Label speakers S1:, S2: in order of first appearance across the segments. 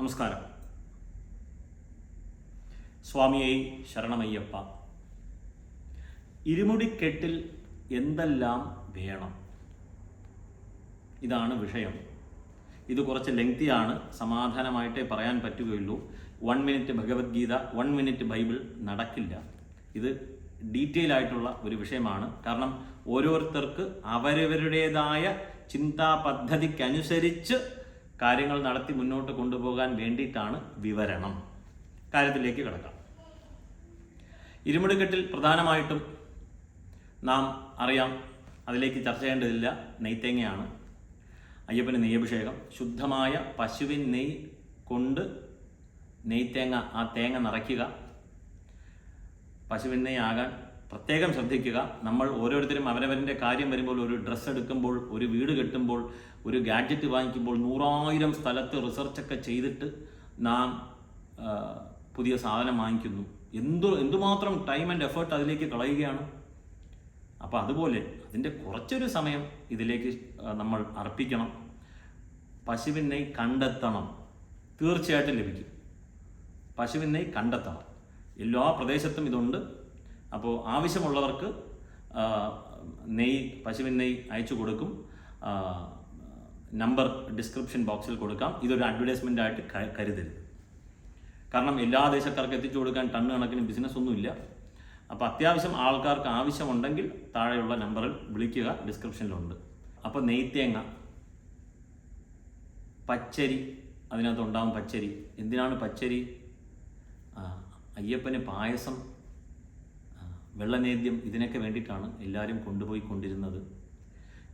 S1: നമസ്കാരം. സ്വാമിയേ ശരണമയ്യപ്പ. ഇരുമുടിക്കെട്ടിൽ എന്തെല്ലാം വേണം? ഇതാണ് വിഷയം. ഇത് കുറച്ച് ലെങ്തിയാണ്, സമാധാനമായിട്ടേ പറയാൻ പറ്റുകയുള്ളൂ. 1 മിനിറ്റ് ഭഗവത്ഗീത, 1 മിനിറ്റ് ബൈബിൾ നടക്കില്ല. ഇത് ഡീറ്റെയിൽ ആയിട്ടുള്ള ഒരു വിഷയമാണ്. കാരണം ഓരോരുത്തർക്ക് അവരവരുടേതായ ചിന്താ പദ്ധതിക്കനുസരിച്ച് കാര്യങ്ങൾ നടത്തി മുന്നോട്ട് കൊണ്ടുപോകാൻ വേണ്ടിയിട്ടാണ് വിവരണം. കാര്യത്തിലേക്ക് കിടക്കാം. ഇരുമുടിക്കെട്ടിൽ പ്രധാനമായിട്ടും നാം അറിയാം, അതിലേക്ക് ചർച്ച ചെയ്യേണ്ടതില്ല, നെയ്ത്തേങ്ങയാണ്. അയ്യപ്പന് നെയ്യഭിഷേകം, ശുദ്ധമായ പശുവിൻ നെയ്യ് കൊണ്ട് നെയ്ത്തേങ്ങ, ആ തേങ്ങ നിറയ്ക്കുക. പശുവിൻ നെയ്യ് ആകാൻ പ്രത്യേകം ശ്രദ്ധിക്കുക. നമ്മൾ ഓരോരുത്തരും അവരവരുടെ കാര്യം വരുമ്പോൾ, ഒരു ഡ്രസ്സ് എടുക്കുമ്പോൾ, ഒരു വീട് കെട്ടുമ്പോൾ, ഒരു ഗാഡ്ജറ്റ് വാങ്ങിക്കുമ്പോൾ 100,000 സ്ഥലത്ത് റിസർച്ചൊക്കെ ചെയ്തിട്ട് നാം പുതിയ സാധനം വാങ്ങിക്കുന്നു. എന്തുമാത്രം ടൈം ആൻഡ് എഫേർട്ട് അതിലേക്ക് കളയുകയാണ്. അപ്പോൾ അതുപോലെ അതിൻ്റെ കുറച്ചൊരു സമയം ഇതിലേക്ക് നമ്മൾ അർപ്പിക്കണം. പശുവിൻ നെയ്യ് കണ്ടെത്തണം, തീർച്ചയായിട്ടും ലഭിക്കും. പശുവിൻ നെയ്യ് കണ്ടെത്തണം. എല്ലാ പ്രദേശത്തും ഇതുണ്ട്. അപ്പോൾ ആവശ്യമുള്ളവർക്ക് പശുവിൻ നെയ്യ് അയച്ചു കൊടുക്കും. നമ്പർ ഡിസ്ക്രിപ്ഷൻ ബോക്സിൽ കൊടുക്കാം. ഇതൊരു അഡ്വർടൈസ്മെൻ്റ് ആയിട്ട് കരുതരുത്. കാരണം എല്ലാ ദേശക്കാർക്ക് എത്തിച്ചു കൊടുക്കാൻ ടണ്ണ് കണക്കിന് ബിസിനസ് ഒന്നുമില്ല. അപ്പോൾ അത്യാവശ്യം ആൾക്കാർക്ക് ആവശ്യമുണ്ടെങ്കിൽ താഴെയുള്ള നമ്പറിൽ വിളിക്കുക, ഡിസ്ക്രിപ്ഷനിലുണ്ട്. അപ്പോൾ നെയ്ത്തേങ്ങ, പച്ചരി, അതിനകത്ത് ഉണ്ടാകും പച്ചരി. എന്തിനാണ് പച്ചരി? അയ്യപ്പന് പായസം, വെള്ളനേദ്യം, ഇതിനൊക്കെ വേണ്ടിയിട്ടാണ് എല്ലാവരും കൊണ്ടുപോയിക്കൊണ്ടിരുന്നത്.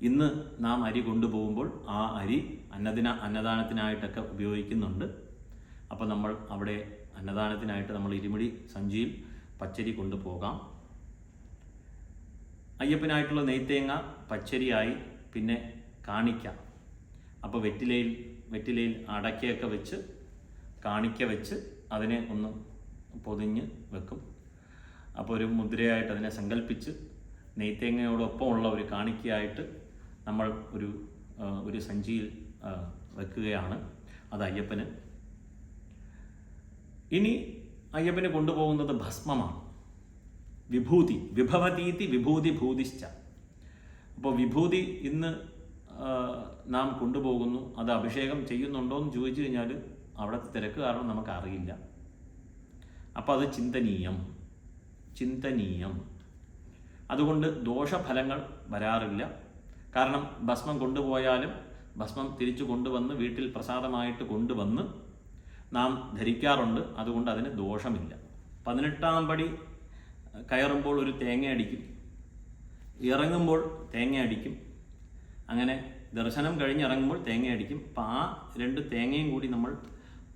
S1: ഇന്ന് നാം അരി കൊണ്ടുപോകുമ്പോൾ ആ അരി അന്നദാനത്തിനായിട്ടൊക്കെ ഉപയോഗിക്കുന്നുണ്ട്. അപ്പോൾ നമ്മൾ അവിടെ അന്നദാനത്തിനായിട്ട് നമ്മൾ ഇരുമുടി സഞ്ചിയിൽ പച്ചരി കൊണ്ടുപോകാം. അയ്യപ്പനായിട്ടുള്ള നെയ്ത്തേങ്ങ പച്ചരിയായി, പിന്നെ കാണിക്ക. അപ്പോൾ വെറ്റിലയിൽ അടയ്ക്കയൊക്കെ വെച്ച്, കാണിക്ക വെച്ച് അതിനെ ഒന്ന് പൊതിഞ്ഞ് വെക്കും. അപ്പോൾ ഒരു മുദ്രയായിട്ട് അതിനെ സങ്കല്പിച്ച് നെയ്ത്തേങ്ങയോടൊപ്പമുള്ള ഒരു കാണിക്കയായിട്ട് നമ്മൾ ഒരു സഞ്ചിയിൽ വെക്കുകയാണ്. അത് അയ്യപ്പന്. ഇനി അയ്യപ്പന് കൊണ്ടുപോകുന്നത് ഭസ്മമാണ്, വിഭൂതി. വിഭവതീതി വിഭൂതി ഭൂതിശ്ച. അപ്പോൾ വിഭൂതി ഇന്ന് നാം കൊണ്ടുപോകുന്നു. അത് അഭിഷേകം ചെയ്യുന്നുണ്ടോ എന്ന് ചോദിച്ചു കഴിഞ്ഞാൽ അവിടുത്തെ തിരക്ക് കാരണം നമുക്കറിയില്ല. അപ്പോൾ അത് ചിന്തനീയം. അതുകൊണ്ട് ദോഷഫലങ്ങൾ വരാറില്ല. കാരണം ഭസ്മം കൊണ്ടുപോയാലും ഭസ്മം തിരിച്ചു കൊണ്ടുവന്ന് വീട്ടിൽ പ്രസാദമായിട്ട് കൊണ്ടുവന്ന് നാം ധരിക്കാറുണ്ട്. അതുകൊണ്ട് അതിന് ദോഷമില്ല. 18-ാം പടി കയറുമ്പോൾ ഒരു തേങ്ങ അടിക്കും, ഇറങ്ങുമ്പോൾ തേങ്ങ അടിക്കും. അങ്ങനെ ദർശനം കഴിഞ്ഞിറങ്ങുമ്പോൾ തേങ്ങ അടിക്കും. അപ്പോൾ ആ 2 തേങ്ങയും കൂടി നമ്മൾ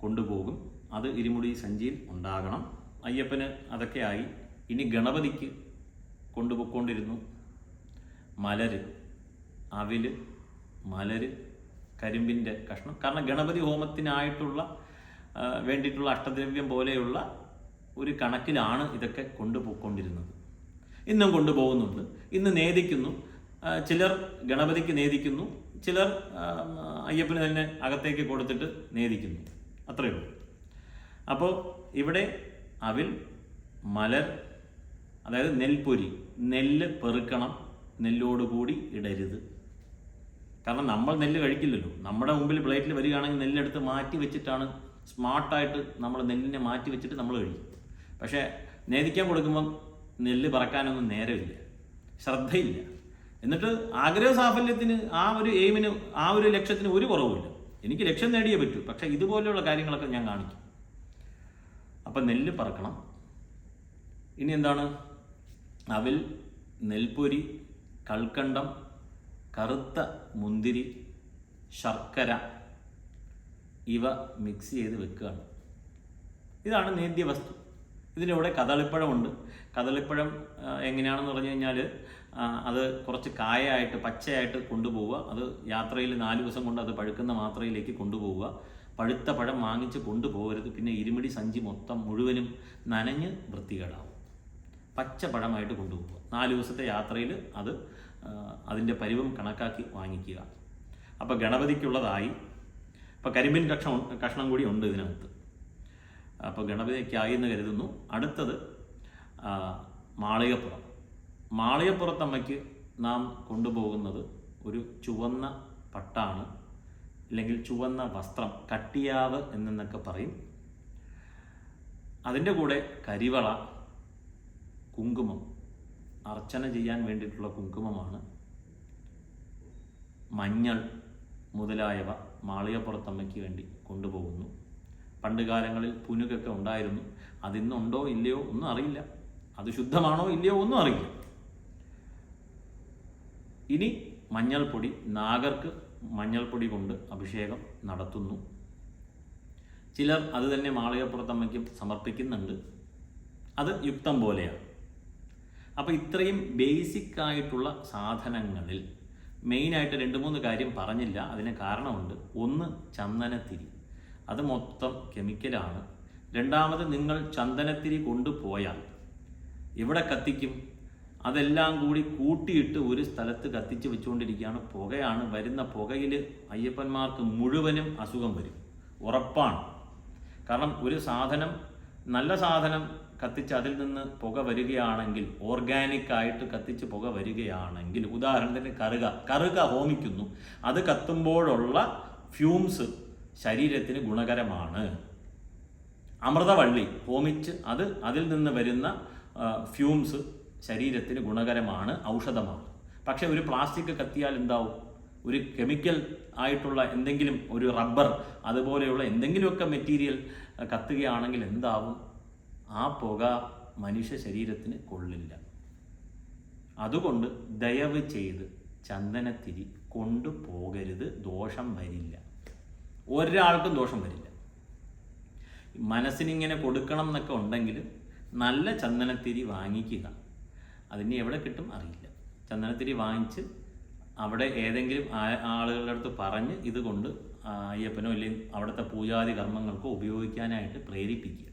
S1: കൊണ്ടുപോകും. അത് ഇരുമുടി സഞ്ചിയിൽ ഉണ്ടാകണം. അയ്യപ്പന് അതൊക്കെയായി. ഇനി ഗണപതിക്ക് കൊണ്ടുപോയിക്കൊണ്ടിരുന്നു മലര്, അവില്, മലര്, കരിമ്പിൻ്റെ കഷ്ണം. കാരണം ഗണപതി ഹോമത്തിനായിട്ടുള്ള വേണ്ടിയിട്ടുള്ള അഷ്ടദ്രവ്യം പോലെയുള്ള ഒരു കണക്കിലാണ് ഇതൊക്കെ കൊണ്ടുപോയിക്കൊണ്ടിരുന്നത്. ഇന്നും കൊണ്ടുപോകുന്നുണ്ട്. ഇന്ന് നേദിക്കുന്നു. ചിലർ ഗണപതിക്ക് നേദിക്കുന്നു, ചിലർ അയ്യപ്പന് തന്നെ അകത്തേക്ക് കൊടുത്തിട്ട് നേദിക്കുന്നു. അത്രയേ ഉള്ളൂ. അപ്പോൾ ഇവിടെ അവിൽ, മലർ, അതായത് നെൽപ്പൊരി, നെല്ല് പെറുക്കണം, നെല്ലോടുകൂടി ഇടരുത്. കാരണം നമ്മൾ നെല്ല് കഴിക്കില്ലല്ലോ. നമ്മുടെ മുമ്പിൽ പ്ലേറ്റിൽ വരികയാണെങ്കിൽ നെല്ലെടുത്ത് മാറ്റി വെച്ചിട്ടാണ്, സ്മാർട്ടായിട്ട് നമ്മൾ നെല്ലിനെ മാറ്റി വെച്ചിട്ട് നമ്മൾ കഴിക്കും. പക്ഷേ നേദിക്കാൻ കൊടുക്കുമ്പം നെല്ല് പറക്കാനൊന്നും നേരമില്ല, ശ്രദ്ധയില്ല. എന്നിട്ട് ആഗ്രഹ സാഫല്യത്തിന്, ആ ഒരു എയിമിന്, ആ ഒരു ലക്ഷ്യത്തിന് ഒരു കുറവുമില്ല. എനിക്ക് ലക്ഷ്യം നേടിയേ പറ്റൂ, പക്ഷേ ഇതുപോലെയുള്ള കാര്യങ്ങളൊക്കെ ഞാൻ കാണിക്കും. അപ്പം നെല്ല് പറക്കണം. ഇനി എന്താണ്? അവിൽ, നെൽപ്പൊരി, കൽക്കണ്ടം, കറുത്ത മുന്തിരി, ശർക്കര, ഇവ മിക്സ് ചെയ്ത് വെക്കുകയാണ്. ഇതാണ് നേദ്യവസ്തു. ഇതിലൂടെ കദളിപ്പഴമുണ്ട്. കദളിപ്പഴം എങ്ങനെയാണെന്ന് പറഞ്ഞു കഴിഞ്ഞാൽ അത് കുറച്ച് കായയായിട്ട്, പച്ചയായിട്ട് കൊണ്ടുപോവുക. അത് യാത്രയിൽ 4 ദിവസം കൊണ്ട് അത് പഴുക്കുന്ന മാത്രയിലേക്ക് കൊണ്ടുപോവുക. പഴുത്ത പഴം വാങ്ങിച്ച് കൊണ്ടുപോകരുത്. പിന്നെ ഇരുമുടി സഞ്ചി മുഴുവനും നനഞ്ഞ് വൃത്തികേടാവും. പച്ച പഴമായിട്ട് കൊണ്ടുപോകുക. 4 ദിവസത്തെ യാത്രയിൽ അത് അതിൻ്റെ പരിവം കണക്കാക്കി വാങ്ങിക്കുക. അപ്പോൾ ഗണപതിക്കുള്ളതായി. അപ്പോൾ കരിമ്പിൻ കഷ്ണം കൂടി ഉണ്ട് ഇതിനകത്ത്. അപ്പോൾ ഗണപതിക്കായി എന്ന് കരുതുന്നു. അടുത്തത് മാളികപ്പുറം. മാളികപ്പുറത്തമ്മയ്ക്ക് നാം കൊണ്ടുപോകുന്നത് ഒരു ചുവന്ന പട്ടാണ്, അല്ലെങ്കിൽ ചുവന്ന വസ്ത്രം, കട്ടിയാവ് എന്നൊക്കെ പറയും. അതിൻ്റെ കൂടെ കരിവള, കുങ്കുമം, അർച്ചന ചെയ്യാൻ വേണ്ടിയിട്ടുള്ള കുങ്കുമമാണ്, മഞ്ഞൾ മുതലായവ മാളികപ്പുറത്തമ്മയ്ക്ക് വേണ്ടി കൊണ്ടുപോകുന്നു. പണ്ട് കാലങ്ങളിൽ പുനുകൊക്കെ ഉണ്ടായിരുന്നു. അതിന്നുണ്ടോ ഇല്ലയോ ഒന്നും അറിയില്ല, അത് ശുദ്ധമാണോ ഇല്ലയോ ഒന്നും അറിയില്ല. ഇനി മഞ്ഞൾപ്പൊടി, നാഗർക്ക് മഞ്ഞൾപ്പൊടി കൊണ്ട് അഭിഷേകം നടത്തുന്നു. ചിലർ അത് തന്നെ മാളികപ്പുറത്തമ്മയ്ക്കും സമർപ്പിക്കുന്നുണ്ട്. അത് യുക്തം പോലെയാണ്. അപ്പോൾ ഇത്രയും ബേസിക് ആയിട്ടുള്ള സാധനങ്ങളിൽ മെയിനായിട്ട് 2-3 കാര്യം പറഞ്ഞില്ല. അതിന് കാരണമുണ്ട്. ഒന്ന്, ചന്ദനത്തിരി. അത് മൊത്തം കെമിക്കലാണ്. രണ്ടാമത്, നിങ്ങൾ ചന്ദനത്തിരി കൊണ്ടുപോയാൽ എവിടെ കത്തിക്കും? അതെല്ലാം കൂടി കൂട്ടിയിട്ട് ഒരു സ്ഥലത്ത് കത്തിച്ച് വെച്ചുകൊണ്ടിരിക്കുകയാണ്. പുകയാണ്. വരുന്ന പുകയിൽ അയ്യപ്പന്മാർക്ക് മുഴുവനും അസുഖം വരും, ഉറപ്പാണ്. കാരണം ഒരു സാധനം, നല്ല സാധനം കത്തിച്ച് അതിൽ നിന്ന് പുക വരികയാണെങ്കിൽ, ഓർഗാനിക് ആയിട്ട് കത്തിച്ച് പുക വരികയാണെങ്കിൽ, ഉദാഹരണത്തിന് കറുക ഹോമിക്കുന്നു. അത് കത്തുമ്പോഴുള്ള ഫ്യൂംസ് ശരീരത്തിന് ഗുണകരമാണ്. അമൃതവള്ളി ഹോമിച്ച് അതിൽ നിന്ന് വരുന്ന ഫ്യൂംസ് ശരീരത്തിന് ഗുണകരമാണ്, ഔഷധമാണ്. പക്ഷേ ഒരു പ്ലാസ്റ്റിക് കത്തിയാൽ എന്താവും? ഒരു കെമിക്കൽ ആയിട്ടുള്ള എന്തെങ്കിലും, ഒരു റബ്ബർ അതുപോലെയുള്ള എന്തെങ്കിലുമൊക്കെ മെറ്റീരിയൽ കത്തുകയാണെങ്കിൽ എന്താവും? ആ പുക മനുഷ്യ ശരീരത്തിന് കൊള്ളില്ല. അതുകൊണ്ട് ദയവ് ചെയ്ത് ചന്ദനത്തിരി കൊണ്ടുപോകരുത്. ദോഷം വരില്ല, ഒരാൾക്കും ദോഷം വരില്ല. മനസ്സിനിങ്ങനെ കൊടുക്കണം എന്നൊക്കെ ഉണ്ടെങ്കിൽ നല്ല ചന്ദനത്തിരി വാങ്ങിക്കുക. അതിന് എവിടെ കിട്ടും അറിയില്ല. ചന്ദനത്തിരി വാങ്ങിച്ച് അവിടെ ഏതെങ്കിലും ആളുകളുടെ അടുത്ത് പറഞ്ഞ് ഇതുകൊണ്ട് അയ്യപ്പനോ അല്ലെങ്കിൽ അവിടുത്തെ പൂജാതി കർമ്മങ്ങൾക്കോ ഉപയോഗിക്കാനായിട്ട് പ്രേരിപ്പിക്കുക.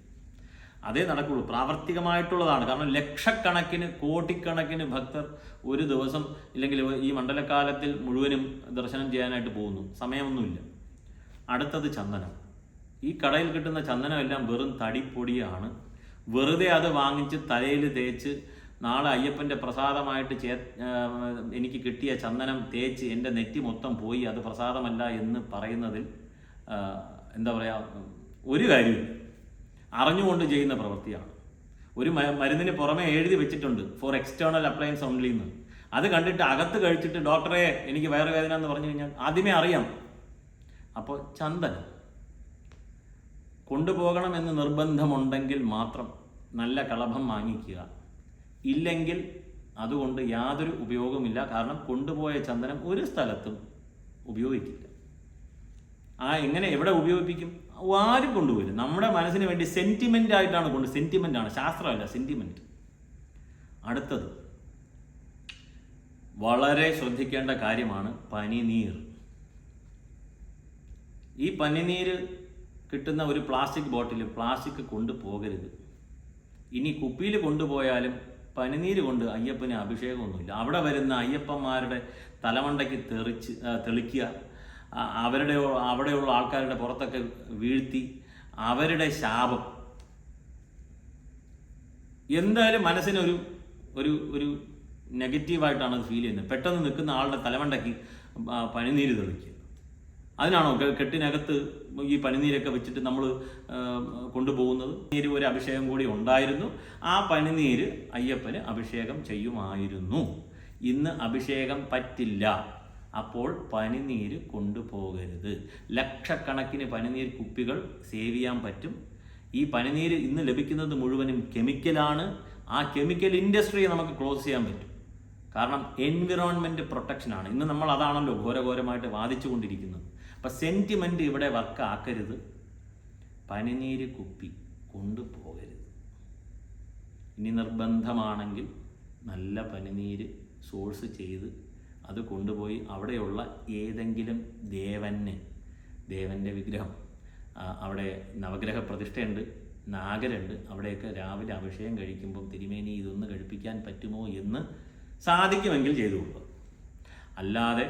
S1: അതേ നടക്കുള്ളൂ. പ്രാവർത്തികമായിട്ടുള്ളതാണ്. കാരണം ലക്ഷക്കണക്കിന്, കോടിക്കണക്കിന് ഭക്തർ ഒരു ദിവസം ഇല്ലെങ്കിൽ ഈ മണ്ഡലകാലത്തിൽ മുഴുവനും ദർശനം ചെയ്യാനായിട്ട് പോകുന്നു. സമയമൊന്നുമില്ല. അടുത്തത് ചന്ദനം. ഈ കടയിൽ കിട്ടുന്ന ചന്ദനമെല്ലാം വെറും തടിപ്പൊടിയാണ്. വെറുതെ അത് വാങ്ങിച്ച് തലയിൽ തേച്ച് നാളെ അയ്യപ്പൻ്റെ പ്രസാദമായിട്ട് എനിക്ക് കിട്ടിയ ചന്ദനം തേച്ച് എൻ്റെ നെറ്റി മൊത്തം പോയി, അത് പ്രസാദമല്ല എന്ന് പറയുന്നതിൽ എന്താ പറയുക, ഒരു കാര്യമില്ല. അറിഞ്ഞുകൊണ്ട് ചെയ്യുന്ന പ്രവൃത്തിയാണ്. ഒരു മരുന്നിന് പുറമെ എഴുതി വെച്ചിട്ടുണ്ട് ഫോർ എക്സ്റ്റേണൽ അപ്ലയൻസ് ഓൺലി എന്ന്. അത് കണ്ടിട്ട് അകത്ത് കഴിച്ചിട്ട് ഡോക്ടറെ എനിക്ക് വയറുവേദന എന്ന് പറഞ്ഞു കഴിഞ്ഞാൽ ആദ്യമേ അറിയാം. അപ്പോൾ ചന്ദനം കൊണ്ടുപോകണമെന്ന് നിർബന്ധമുണ്ടെങ്കിൽ മാത്രം നല്ല കളഭം വാങ്ങിക്കുക. ഇല്ലെങ്കിൽ അതുകൊണ്ട് യാതൊരു ഉപയോഗമില്ല. കാരണം കൊണ്ടുപോയ ചന്ദനം ഒരു സ്ഥലത്തും ഉപയോഗിക്കില്ല. എങ്ങനെ, എവിടെ ഉപയോഗിപ്പിക്കും? ആരും കൊണ്ടുപോയില്ല. നമ്മുടെ മനസ്സിന് വേണ്ടി സെൻറ്റിമെൻ്റ് ആയിട്ടാണ് സെൻറ്റിമെൻ്റാണ്, ശാസ്ത്രമല്ല, സെൻറ്റിമെൻറ്റ്. അടുത്തത് വളരെ ശ്രദ്ധിക്കേണ്ട കാര്യമാണ് പനിനീർ. ഈ പനിനീര് കിട്ടുന്ന ഒരു പ്ലാസ്റ്റിക് ബോട്ടിൽ പ്ലാസ്റ്റിക് കൊണ്ടുപോകരുത്. ഇനി കുപ്പിയിൽ കൊണ്ടുപോയാലും പനിനീര് കൊണ്ട് അയ്യപ്പന് അഭിഷേകമൊന്നുമില്ല. അവിടെ വരുന്ന അയ്യപ്പന്മാരുടെ തലമണ്ടയ്ക്ക് തെളിക്കുക, അവിടെയുള്ള ആൾക്കാരുടെ പുറത്തൊക്കെ വീഴ്ത്തി അവരുടെ ശാപം. എന്തായാലും മനസ്സിനൊരു ഒരു ഒരു നെഗറ്റീവായിട്ടാണ് അത് ഫീൽ ചെയ്യുന്നത്. പെട്ടെന്ന് നിൽക്കുന്ന ആളുടെ തലമണ്ടയ്ക്ക് പനിനീര് തെളിക്കുക. അതിനാണോ കെട്ടിനകത്ത് ഈ പനിനീരൊക്കെ വെച്ചിട്ട് നമ്മൾ കൊണ്ടുപോകുന്നത്? നീര് ഒരു അഭിഷേകം കൂടി ഉണ്ടായിരുന്നു. ആ പനിനീര് അയ്യപ്പന് അഭിഷേകം ചെയ്യുമായിരുന്നു. ഇന്ന് അഭിഷേകം പറ്റില്ല. അപ്പോൾ പനിനീര് കൊണ്ടുപോകരുത്. ലക്ഷക്കണക്കിന് പനിനീർ കുപ്പികൾ സേവ് ചെയ്യാൻ പറ്റും. ഈ പനിനീര് ഇന്ന് ലഭിക്കുന്നത് മുഴുവനും കെമിക്കലാണ്. ആ കെമിക്കൽ ഇൻഡസ്ട്രിയെ നമുക്ക് ക്ലോസ് ചെയ്യാൻ പറ്റും. കാരണം എൻവിറോൺമെൻറ്റ് പ്രൊട്ടക്ഷനാണ്. ഇന്ന് നമ്മൾ അതാണല്ലോ ഘോരഘോരമായിട്ട് വാദിച്ചു കൊണ്ടിരിക്കുന്നത്. അപ്പം സെൻറ്റിമെൻറ്റ് ഇവിടെ വർക്കാക്കരുത്. പനിനീര് കുപ്പി കൊണ്ടുപോകരുത്. ഇനി നിർബന്ധമാണെങ്കിൽ നല്ല പനിനീര് സോഴ്സ് ചെയ്ത് അത് കൊണ്ടുപോയി അവിടെയുള്ള ഏതെങ്കിലും ദേവൻ്റെ വിഗ്രഹം, അവിടെ നവഗ്രഹ പ്രതിഷ്ഠയുണ്ട്, നാഗരുണ്ട്, അവിടെയൊക്കെ രാവിലെ അഭിഷേകം കഴിക്കുമ്പം തിരുമേനി ഇതൊന്ന് കഴിപ്പിക്കാൻ പറ്റുമോ എന്ന് സാധിക്കുമെങ്കിൽ ചെയ്തു കൊടുക്കുക. അല്ലാതെ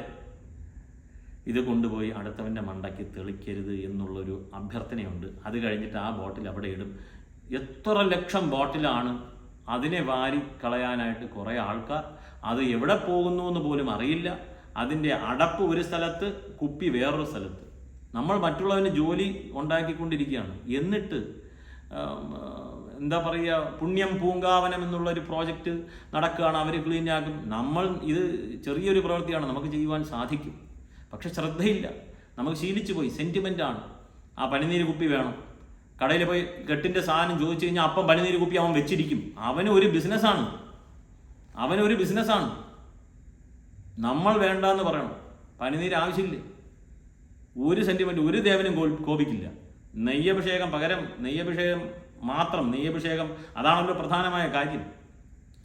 S1: ഇത് കൊണ്ടുപോയി അടുത്തവൻ്റെ മണ്ടയ്ക്ക് തെളിക്കരുത് എന്നുള്ളൊരു അഭ്യർത്ഥനയുണ്ട്. അത് കഴിഞ്ഞിട്ട് ആ ബോട്ടിൽ അവിടെ ഇടും. എത്ര ലക്ഷം ബോട്ടിലാണ് അതിനെ വാരി കളയാനായിട്ട് കുറേ ആൾക്കാർ. അത് എവിടെ പോകുന്നു എന്ന് പോലും അറിയില്ല. അതിൻ്റെ അടപ്പ് ഒരു സ്ഥലത്ത്, കുപ്പി വേറൊരു സ്ഥലത്ത്. നമ്മൾ മറ്റുള്ളവന് ജോലി ഉണ്ടാക്കിക്കൊണ്ടിരിക്കുകയാണ്. എന്നിട്ട് എന്താ പറയുക, പുണ്യം പൂങ്കാവനം എന്നുള്ളൊരു പ്രോജക്റ്റ് നടക്കുകയാണ്, അവർ ക്ലീൻ ആക്കും. നമ്മൾ ഇത് ചെറിയൊരു പ്രവൃത്തിയാണ്, നമുക്ക് ചെയ്യുവാൻ സാധിക്കും. പക്ഷെ ശ്രദ്ധയില്ല, നമുക്ക് ശീലിച്ചു പോയി. സെൻറ്റിമെൻ്റാണ്. ആ പനിനീര് കുപ്പി വേണം. കടയിൽ പോയി കെട്ടിൻ്റെ സാധനം ചോദിച്ചു കഴിഞ്ഞാൽ അപ്പം പനിനീര് കുപ്പി അവൻ വെച്ചിരിക്കും. അവനൊരു ബിസിനസ്സാണ്. നമ്മൾ വേണ്ടാന്ന് പറയണം. പനിനീര് ആവശ്യമില്ല. ഒരു സെൻറ്റിമെൻറ്റ് ഒരു ദേവനും കോപിക്കില്ല. നെയ്യഭിഷേകം പകരം നെയ്യഭിഷേകം മാത്രം. നെയ്യഭിഷേകം അതാണല്ലോ പ്രധാനമായ കാര്യം.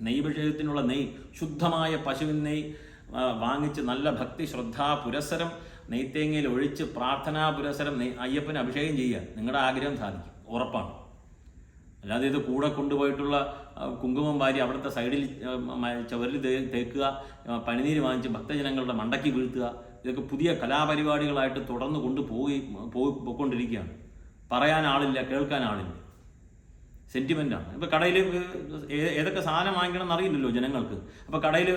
S1: നെയ്യഭിഷേകത്തിനുള്ള നെയ്യ് ശുദ്ധമായ പശുവിൻ നെയ്യ് വാങ്ങിച്ച് നല്ല ഭക്തി ശ്രദ്ധാ പുരസ്സരം നെയ്ത്തേങ്ങയിൽ ഒഴിച്ച് പ്രാർത്ഥനാ പുരസ്സരം അയ്യപ്പന് അഭിഷേകം ചെയ്യുക. നിങ്ങളുടെ ആഗ്രഹം സാധിക്കും, ഉറപ്പാണ്. അല്ലാതെ ഇത് കൂടെ കൊണ്ടുപോയിട്ടുള്ള കുങ്കുമം വാരി അവിടുത്തെ സൈഡിൽ ചുവരിൽ തേക്കുക, പനിനീര് വാങ്ങിച്ച് ഭക്തജനങ്ങളുടെ മണ്ടയ്ക്ക് വീഴ്ത്തുക, ഇതൊക്കെ പുതിയ കലാപരിപാടികളായിട്ട് തുടർന്ന് പോയിക്കൊണ്ടിരിക്കുകയാണ്. പറയാൻ ആളില്ല, കേൾക്കാൻ ആളില്ല. സെൻറ്റിമെൻ്റാണ്. ഇപ്പോൾ കടയിൽ ഏതൊക്കെ സാധനം വാങ്ങിക്കണം എന്നറിയില്ലല്ലോ ജനങ്ങൾക്ക്. അപ്പോൾ കടയിൽ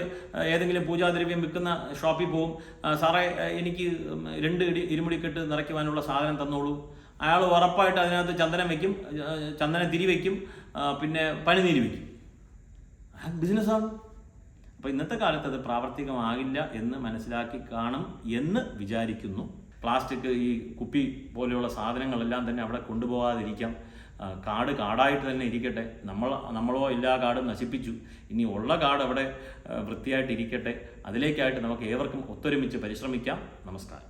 S1: ഏതെങ്കിലും പൂജാദ്രവ്യം വിൽക്കുന്ന ഷോപ്പിൽ പോവും. സാറേ എനിക്ക് 2 ഇരുമുടിക്കെട്ട് നിറയ്ക്കുവാനുള്ള സാധനം തന്നോളൂ. അയാൾ ഉറപ്പായിട്ട് അതിനകത്ത് ചന്ദനം വയ്ക്കും, ചന്ദനം തിരി വയ്ക്കും, പിന്നെ പനിനീര് വയ്ക്കും. ബിസിനസ്സാണ്. അപ്പോൾ ഇന്നത്തെ കാലത്ത് അത് പ്രാവർത്തികമാകില്ല എന്ന് മനസ്സിലാക്കി കാണും എന്ന് വിചാരിക്കുന്നു. പ്ലാസ്റ്റിക്, ഈ കുപ്പി പോലെയുള്ള സാധനങ്ങളെല്ലാം തന്നെ അവിടെ കൊണ്ടുപോകാതിരിക്കാം. കാടായിട്ട് തന്നെ ഇരിക്കട്ടെ. നമ്മളോ എല്ലാ കാടും നശിപ്പിച്ചു. ഇനി ഉള്ള കാട് അവിടെ വൃത്തിയായിട്ടിരിക്കട്ടെ. അതിലേക്കായിട്ട് നമുക്ക് ഏവർക്കും ഒത്തൊരുമിച്ച് പരിശ്രമിക്കാം. നമസ്കാരം.